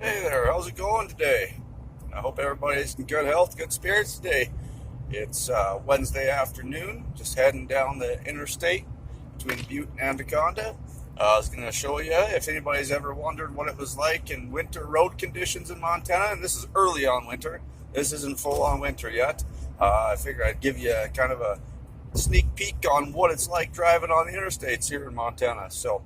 Hey there, how's it going today? I hope everybody's in good health, good spirits today. It's Wednesday afternoon, just heading down the interstate between Butte and Anaconda. I was going to show you if anybody's ever wondered what it was like in winter road conditions in Montana, and this is early on winter. This isn't full on winter yet. I figure I'd give you kind of a sneak peek on what it's like driving on the interstates here in Montana. So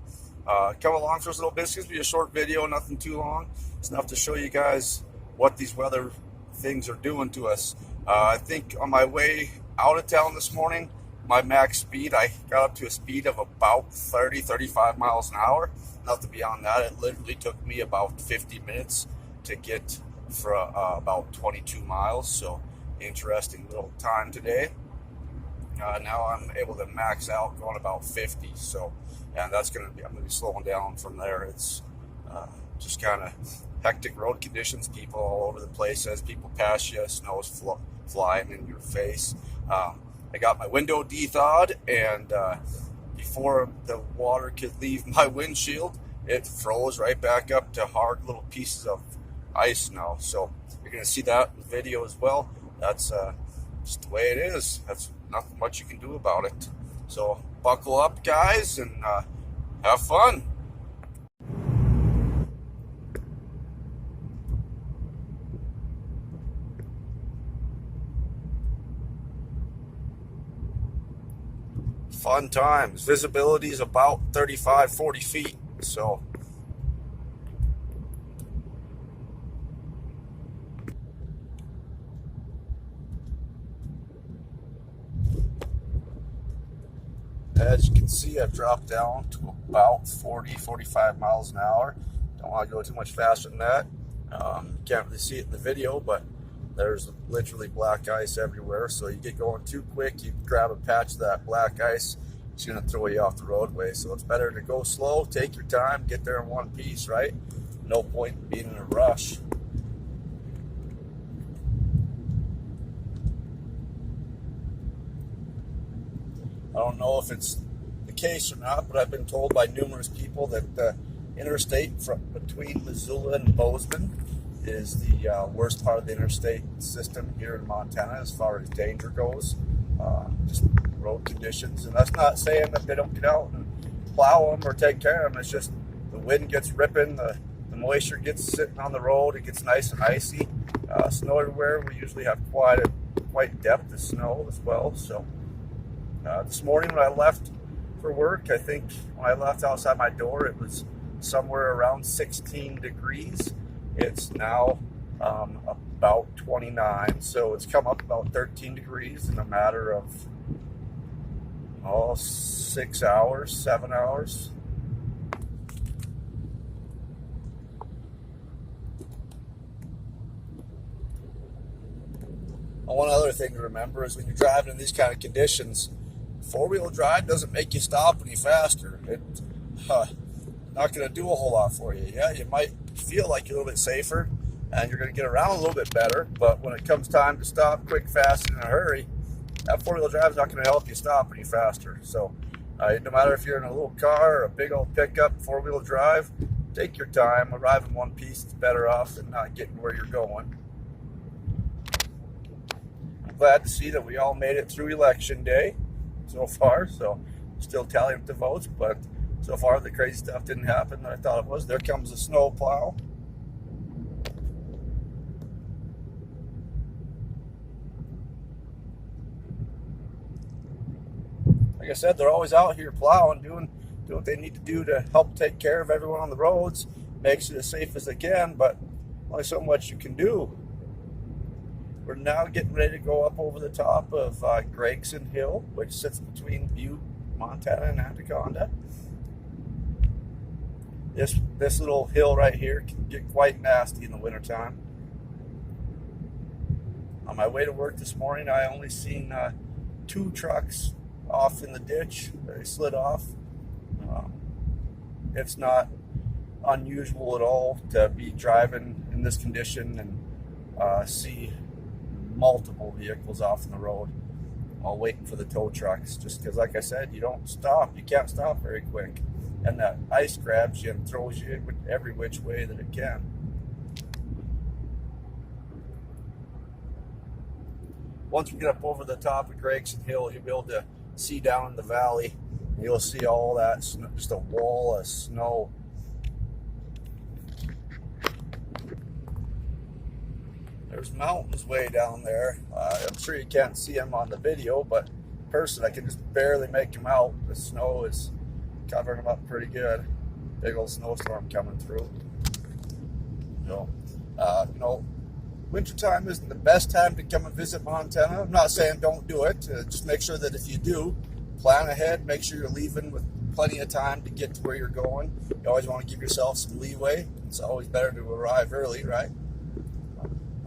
come along for this little bit. It's going to be a short video, nothing too long. It's enough to show you guys what these weather things are doing to us. I think on my way out of town this morning, my max speed, I got up to a speed of about 30, 35 miles an hour. Nothing beyond that. It literally took me about 50 minutes to get for about 22 miles. So interesting little time today. Now I'm able to max out going about 50. So, and that's I'm going to be slowing down from there. It's just kind of hectic road conditions, people all over the place as people pass you, snow's flying in your face. I got my window de-thawed, and before the water could leave my windshield, it froze right back up to hard little pieces of ice now. So you're going to see that in the video as well. That's just the way it is. That's nothing much you can do about it. So buckle up, guys, and have fun. Fun times. Visibility is about 35, 40 feet. So as you can see, I've dropped down to about 40, 45 miles an hour. Don't want to go too much faster than that. Can't really see it in the video, but there's literally black ice everywhere. So you get going too quick, you grab a patch of that black ice, it's going to throw you off the roadway. So it's better to go slow, take your time, get there in one piece, right? No point in being in a rush. I don't know if it's the case or not, but I've been told by numerous people that the interstate between Missoula and Bozeman is the worst part of the interstate system here in Montana as far as danger goes. Just road conditions, and that's not saying that they don't get out and plow them or take care of them. It's just the wind gets ripping, the moisture gets sitting on the road, it gets nice and icy. Snow everywhere. We usually have quite depth of snow as well. So this morning when I left for work, I think when I left outside my door, it was somewhere around 16 degrees. It's now about 29, so it's come up about 13 degrees in a matter of 6 hours, 7 hours. One other thing to remember is when you're driving in these kind of conditions, four-wheel drive doesn't make you stop any faster. It's not going to do a whole lot for you. Yeah, you might feel like you're a little bit safer and you're going to get around a little bit better, but when it comes time to stop quick, fast, and in a hurry, that four-wheel drive is not going to help you stop any faster. So no matter if you're in a little car or a big old pickup, four-wheel drive, take your time. Arrive in one piece. It's better off than not getting where you're going. I'm glad to see that we all made it through election day so far. So still tallying up the votes, but so far the crazy stuff didn't happen that I thought it was. There comes the snow plow. Like I said, they're always out here plowing, doing what they need to do to help take care of everyone on the roads, makes it as safe as they can, but only so much you can do. We're now getting ready to go up over the top of Gregson Hill, which sits between Butte, Montana, and Anaconda. This little hill right here can get quite nasty in the wintertime. On my way to work this morning, I only seen 2 trucks off in the ditch. They slid off. It's not unusual at all to be driving in this condition and see multiple vehicles off in the road while waiting for the tow trucks, just because, like I said, you don't stop. You can't stop very quick, and that ice grabs you and throws you every which way that it can. once we get up over the top of Gregson Hill, you'll be able to see down in the valley. You'll see all that snow, just a wall of snow. There's mountains way down there. I'm sure you can't see them on the video, but in person I can just barely make them out. The snow is covering them up pretty good. Big old snowstorm coming through. Wintertime isn't the best time to come and visit Montana. I'm not saying don't do it. Just make sure that if you do, plan ahead. Make sure you're leaving with plenty of time to get to where you're going. You always want to give yourself some leeway. It's always better to arrive early, right?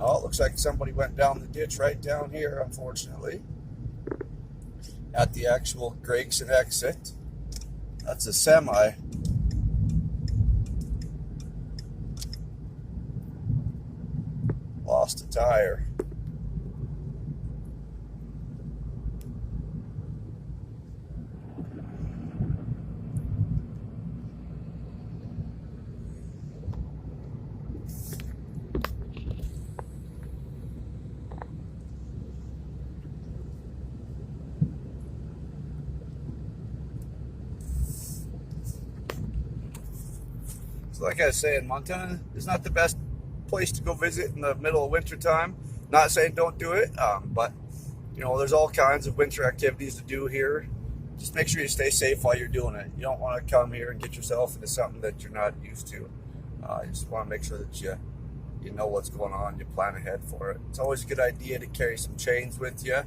Oh, it looks like somebody went down the ditch right down here, unfortunately, at the actual Gregson exit. That's a semi. Lost a tire. So like I was saying, Montana is not the best place to go visit in the middle of winter time. Not saying don't do it, but there's all kinds of winter activities to do here. Just make sure you stay safe while you're doing it. You don't want to come here and get yourself into something that you're not used to. You just want to make sure that you know what's going on, you plan ahead for it. It's always a good idea to carry some chains with you.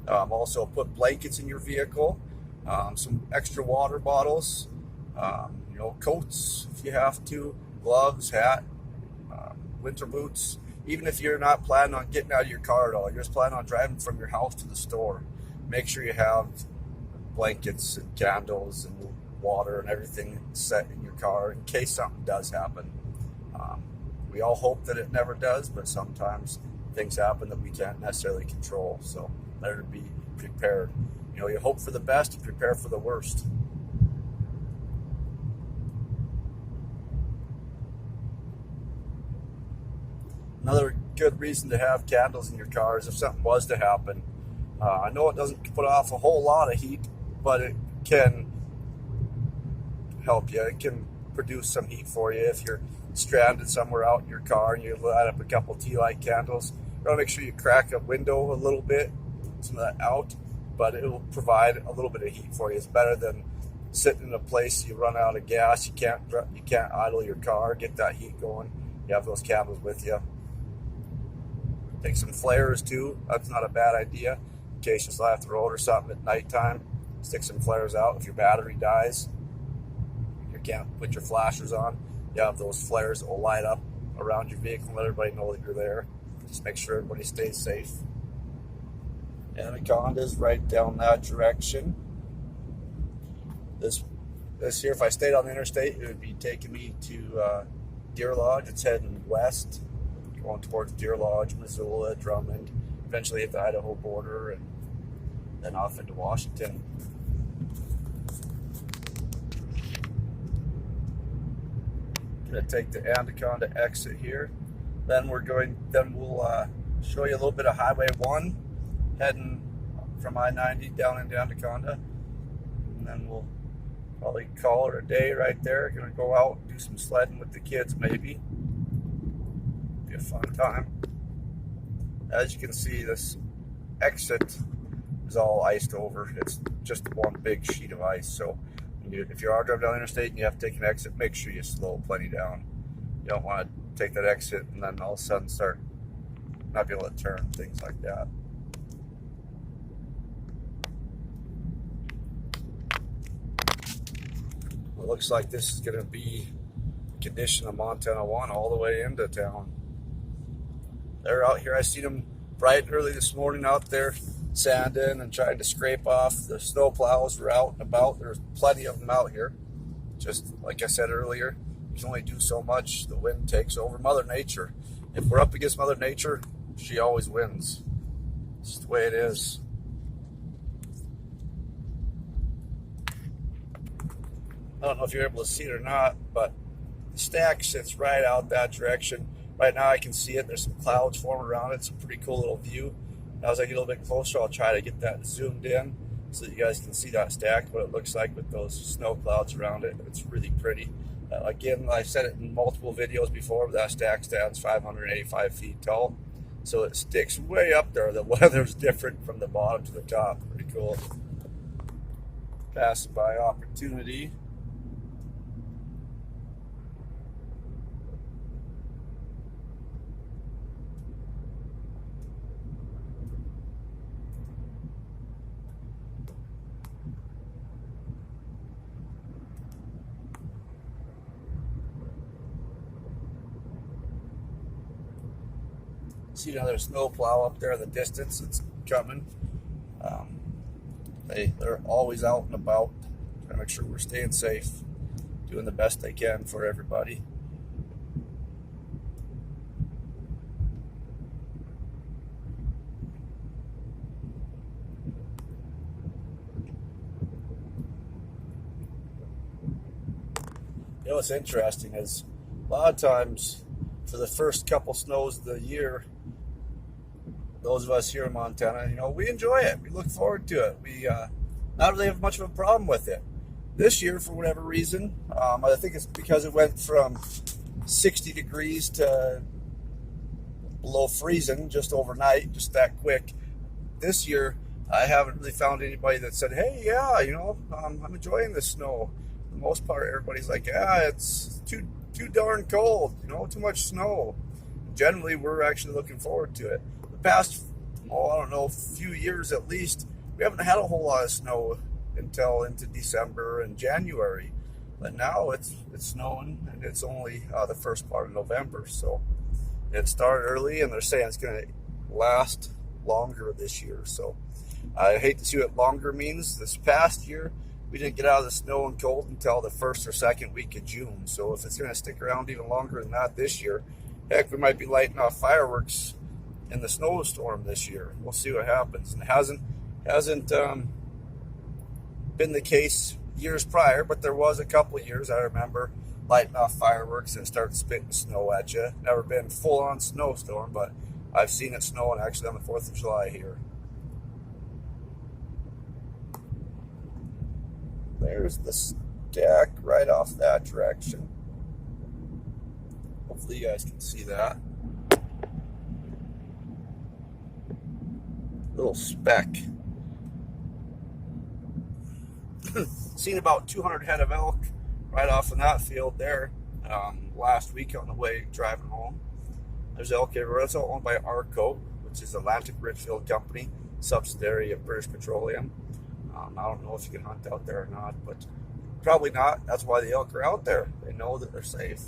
Also put blankets in your vehicle, some extra water bottles, coats if you have to, gloves, hat, winter boots. Even if you're not planning on getting out of your car at all, you're just planning on driving from your house to the store, make sure you have blankets and candles and water and everything set in your car in case something does happen. We all hope that it never does, but sometimes things happen that we can't necessarily control, so better to be prepared. You hope for the best and prepare for the worst. Another good reason to have candles in your car is if something was to happen. I know it doesn't put off a whole lot of heat, but it can help you. It can produce some heat for you if you're stranded somewhere out in your car and you light up a couple tea light candles. You want to make sure you crack a window a little bit, some of that out, but it will provide a little bit of heat for you. It's better than sitting in a place you run out of gas. You can't idle your car, get that heat going. You have those candles with you. Take some flares too. That's not a bad idea. In case you slide off the road or something at nighttime, stick some flares out. If your battery dies, you can't put your flashers on. You have those flares that will light up around your vehicle and let everybody know that you're there. Just make sure everybody stays safe. Anaconda's right down that direction. This here, if I stayed on the interstate, it would be taking me to Deer Lodge. It's heading west, going towards Deer Lodge, Missoula, Drummond, eventually hit the Idaho border, and then off into Washington. Gonna take the Anaconda exit here. Then we'll show you a little bit of Highway 1 heading from I-90 down into Anaconda, and then we'll probably call it a day right there. Gonna go out and do some sledding with the kids, maybe. Be a fun time. As you can see, this exit is all iced over. It's just one big sheet of ice, so if you are driving down the interstate and you have to take an exit, make sure you slow plenty down. You don't want to take that exit and then all of a sudden start not be able to turn, things like that. Well, it looks like this is going to be condition of Montana 1 all the way into town. They're out here. I seen them bright and early this morning out there sanding and trying to scrape off. The snow plows were out and about. There's plenty of them out here. Just like I said earlier, you can only do so much. The wind takes over. Mother Nature. If we're up against Mother Nature, she always wins. It's just the way it is. I don't know if you're able to see it or not, but the stack sits right out that direction. Right now I can see it. There's some clouds forming around it. It's a pretty cool little view. Now as I get a little bit closer, I'll try to get that zoomed in so that you guys can see that stack, what it looks like with those snow clouds around it. It's really pretty. Again, I've said it in multiple videos before, but that stack stands 585 feet tall. So it sticks way up there. The weather's different from the bottom to the top. Pretty cool. Passing by Opportunity. See another snowplow up there in the distance. It's coming. They're always out and about, trying to make sure we're staying safe, doing the best they can for everybody. You know what's interesting is a lot of times for the first couple snows of the year, those of us here in Montana, we enjoy it. We look forward to it. We not really have much of a problem with it. This year, for whatever reason, I think it's because it went from 60 degrees to below freezing just overnight, just that quick. This year, I haven't really found anybody that said, hey, yeah, I'm enjoying the snow. For the most part, everybody's like, yeah, it's too darn cold, too much snow. Generally, we're actually looking forward to it. The past, I don't know, few years at least, we haven't had a whole lot of snow until into December and January. But now it's snowing, and it's only the first part of November. So it started early, and they're saying it's going to last longer this year. So I hate to see what longer means. This past year, we didn't get out of the snow and cold until the first or second week of June. So if it's going to stick around even longer than that this year, heck, we might be lighting off fireworks in the snowstorm this year. We'll see what happens. And it hasn't been the case years prior, but there was a couple of years I remember lighting off fireworks and start spitting snow at you. Never been full-on snowstorm, but I've seen it snowing actually on the 4th of July here. There's the stack right off that direction. Hopefully you guys can see that. Little speck. Seen about 200 head of elk right off in that field there last week on the way driving home. There's elk everywhere. It's all owned by ARCO, which is Atlantic Richfield Company, subsidiary of British Petroleum. I don't know if you can hunt out there or not, but probably not. That's why the elk are out there. They know that they're safe.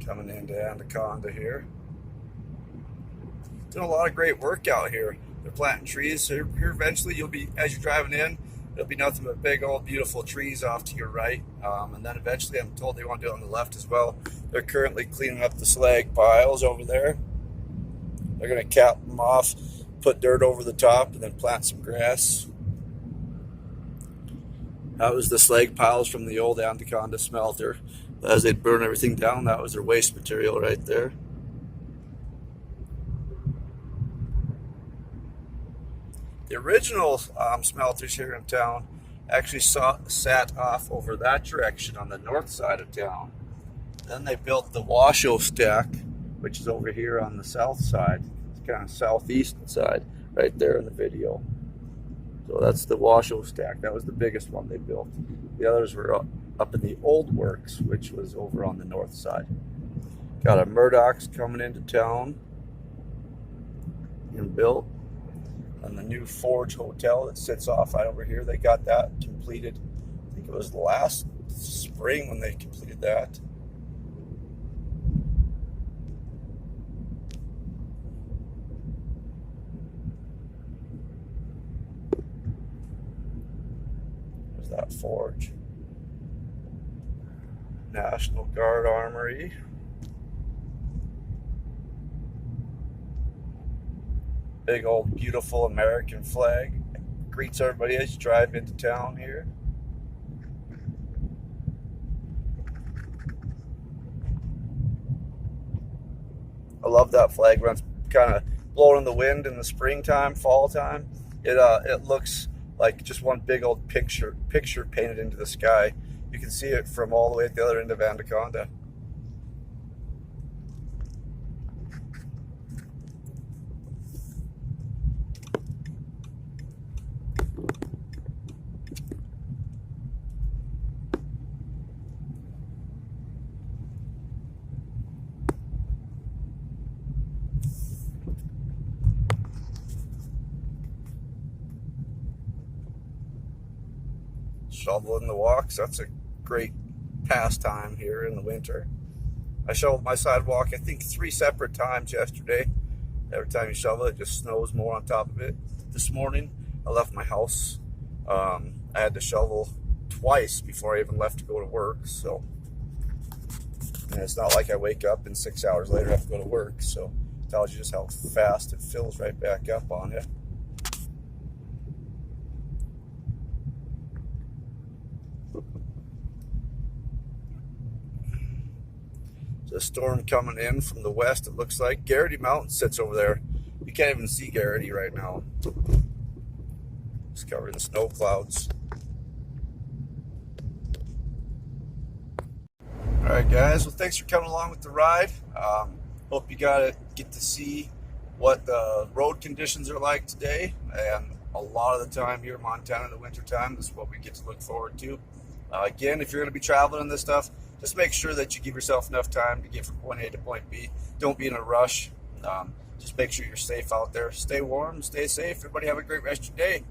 Coming into Anaconda here. Doing a lot of great work out here. They're planting trees. So here eventually you'll be, as you're driving in, there'll be nothing but big old beautiful trees off to your right. And then eventually I'm told they want to do it on the left as well. They're currently cleaning up the slag piles over there. They're going to cap them off, put dirt over the top, and then plant some grass. That was the slag piles from the old Anaconda smelter. As they'd burn everything down, that was their waste material right there. The original smelters here in town actually sat off over that direction on the north side of town. Then they built the Washoe stack, which is over here on the south side. It's kind of southeast side right there in the video. So that's the Washoe stack. That was the biggest one they built. The others were up in the old works, which was over on the north side. Got a Murdoch's coming into town and built. And the new Forge Hotel that sits off right over here, they got that completed. I think it was last spring when they completed that. There's that Forge. National Guard Armory. Big old beautiful American flag. Greets everybody as you drive into town here. love that flag when it's kind of blowing in the wind in the springtime, fall time. It looks like just one big old picture painted into the sky. You can see it from all the way at the other end of Anaconda. Shoveling the walks, that's a great pastime here in the winter. I shoveled my sidewalk, I think 3 separate times yesterday. Every time you shovel it, just snows more on top of it. This morning, I left my house. I had to shovel twice before I even left to go to work. So, and it's not like I wake up and 6 hours later I have to go to work. So, it tells you just how fast it fills right back up on you. The storm coming in from the west, it looks like. Garrity Mountain sits over there. You can't even see Garrity right now. It's covered in snow clouds. Alright guys, well thanks for coming along with the ride. Hope you get to see what the road conditions are like today. And a lot of the time here in Montana in the winter time, this is what we get to look forward to. Again, if you're going to be traveling in this stuff, just make sure that you give yourself enough time to get from point A to point B. Don't be in a rush. Just make sure you're safe out there. Stay warm, stay safe. Everybody have a great rest of your day.